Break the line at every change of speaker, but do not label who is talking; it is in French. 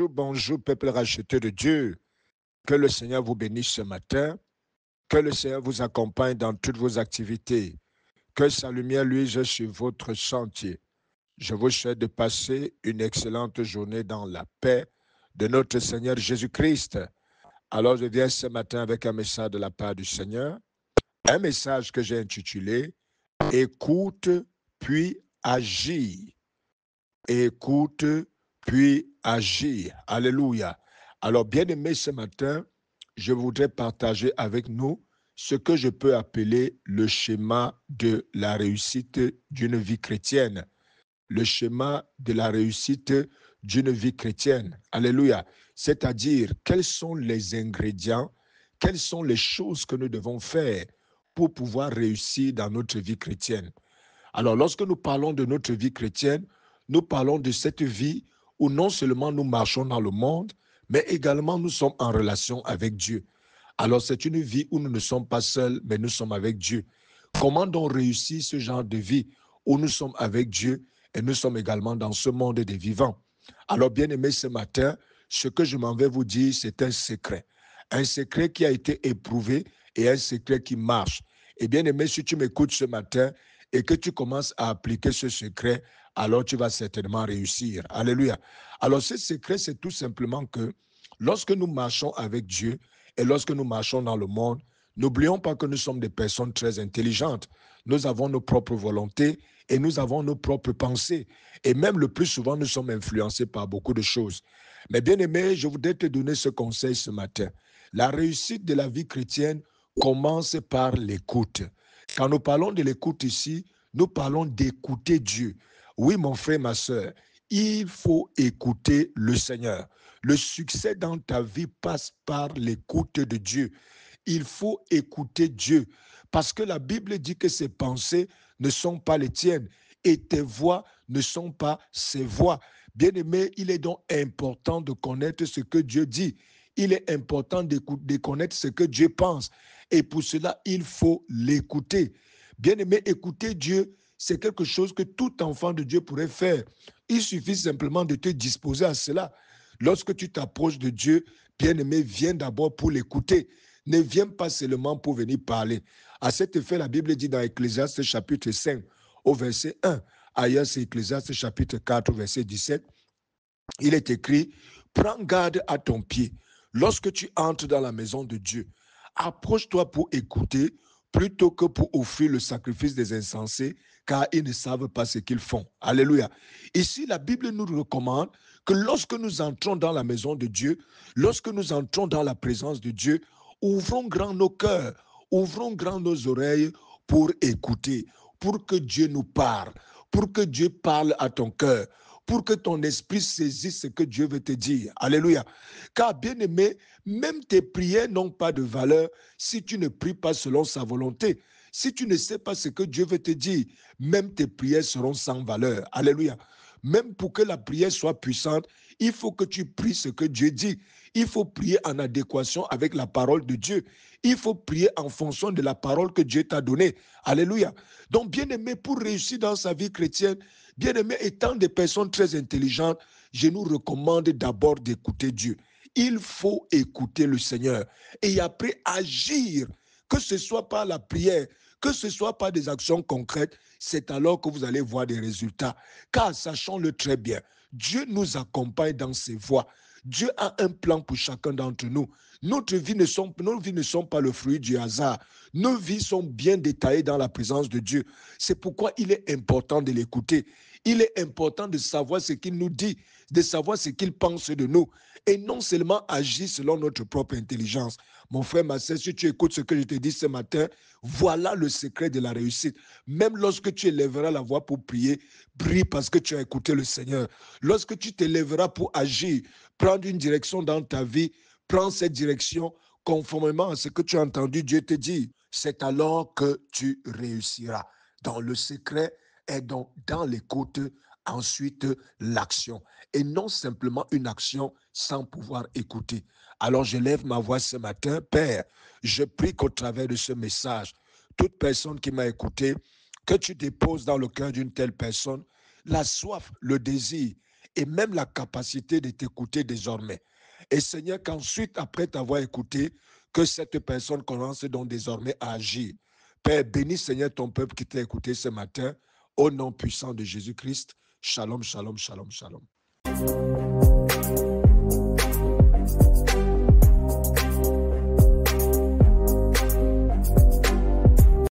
bonjour, peuple racheté de Dieu. Que le Seigneur vous bénisse ce matin. Que le Seigneur vous accompagne dans toutes vos activités. Que sa lumière luise sur votre sentier. Je vous souhaite de passer une excellente journée dans la paix de notre Seigneur Jésus-Christ. Alors, je viens ce matin avec un message de la part du Seigneur. Un message que j'ai intitulé « Écoute puis agis ». Écoute puis agis. Alléluia. Alors, bien-aimés, ce matin, je voudrais partager avec nous ce que je peux appeler le schéma de la réussite d'une vie chrétienne. Le schéma de la réussite d'une vie chrétienne. Alléluia. C'est-à-dire, quels sont les ingrédients, quelles sont les choses que nous devons faire pour pouvoir réussir dans notre vie chrétienne. Alors, lorsque nous parlons de notre vie chrétienne, nous parlons de cette vie où non seulement nous marchons dans le monde, mais également nous sommes en relation avec Dieu. Alors, c'est une vie où nous ne sommes pas seuls, mais nous sommes avec Dieu. Comment donc réussir ce genre de vie où nous sommes avec Dieu et nous sommes également dans ce monde des vivants? Alors, bien aimé, ce matin, ce que je m'en vais vous dire, c'est un secret. Un secret qui a été éprouvé et un secret qui marche. Et bien aimé, si tu m'écoutes ce matin et que tu commences à appliquer ce secret, alors tu vas certainement réussir. Alléluia. Alors, ce secret, c'est tout simplement que lorsque nous marchons avec Dieu et lorsque nous marchons dans le monde, n'oublions pas que nous sommes des personnes très intelligentes. Nous avons nos propres volontés et nous avons nos propres pensées. Et même le plus souvent, nous sommes influencés par beaucoup de choses. Mais bien aimé, je voudrais te donner ce conseil ce matin. La réussite de la vie chrétienne commence par l'écoute. Quand nous parlons de l'écoute ici, nous parlons d'écouter Dieu. Oui, mon frère, ma soeur, il faut écouter le Seigneur. Le succès dans ta vie passe par l'écoute de Dieu. Il faut écouter Dieu parce que la Bible dit que ses pensées ne sont pas les tiennes et tes voix ne sont pas ses voix. Bien-aimé, il est donc important de connaître ce que Dieu dit. Il est important de connaître ce que Dieu pense. Et pour cela, il faut l'écouter. Bien-aimé, écouter Dieu, c'est quelque chose que tout enfant de Dieu pourrait faire. Il suffit simplement de te disposer à cela. Lorsque tu t'approches de Dieu, bien-aimé, viens d'abord pour l'écouter. Ne viens pas seulement pour venir parler. À cet effet, la Bible dit dans Ecclésiaste chapitre 5, au verset 1, ailleurs c'est Ecclésiaste chapitre 4, au verset 17, il est écrit, prends garde à ton pied. Lorsque tu entres dans la maison de Dieu, approche-toi pour écouter plutôt que pour offrir le sacrifice des insensés, car ils ne savent pas ce qu'ils font. Alléluia. Ici, la Bible nous recommande que lorsque nous entrons dans la maison de Dieu, lorsque nous entrons dans la présence de Dieu, ouvrons grand nos cœurs, ouvrons grand nos oreilles pour écouter, pour que Dieu nous parle, pour que Dieu parle à ton cœur, pour que ton esprit saisisse ce que Dieu veut te dire. Alléluia. Car bien aimé, même tes prières n'ont pas de valeur si tu ne pries pas selon sa volonté. Si tu ne sais pas ce que Dieu veut te dire, même tes prières seront sans valeur. Alléluia. Même pour que la prière soit puissante, il faut que tu pries ce que Dieu dit. Il faut prier en adéquation avec la parole de Dieu. Il faut prier en fonction de la parole que Dieu t'a donnée. Alléluia. Donc, bien aimé, pour réussir dans sa vie chrétienne, bien aimé, étant des personnes très intelligentes, je nous recommande d'abord d'écouter Dieu. Il faut écouter le Seigneur et après agir, que ce soit par la prière, que ce soit par des actions concrètes, c'est alors que vous allez voir des résultats. Car sachons-le très bien, Dieu nous accompagne dans ses voies. Dieu a un plan pour chacun d'entre nous. Nos vies ne sont pas le fruit du hasard. Nos vies sont bien détaillées dans la présence de Dieu. C'est pourquoi il est important de l'écouter. Il est important de savoir ce qu'il nous dit, de savoir ce qu'il pense de nous et non seulement agir selon notre propre intelligence. Mon frère, ma sœur, si tu écoutes ce que je te dis ce matin, voilà le secret de la réussite. Même lorsque tu élèveras la voix pour prier, prie parce que tu as écouté le Seigneur. Lorsque tu t'élèveras pour agir, prendre une direction dans ta vie, prends cette direction conformément à ce que tu as entendu Dieu te dire. C'est alors que tu réussiras. Dans le secret est donc dans l'écoute, ensuite l'action. Et non simplement une action sans pouvoir écouter. Alors je lève ma voix ce matin. Père, je prie qu'au travers de ce message, toute personne qui m'a écouté, que tu déposes dans le cœur d'une telle personne la soif, le désir et même la capacité de t'écouter désormais. Et Seigneur, qu'ensuite, après t'avoir écouté, que cette personne commence donc désormais à agir. Père, bénis Seigneur ton peuple qui t'a écouté ce matin, au nom puissant de Jésus-Christ. Shalom, shalom, shalom, shalom.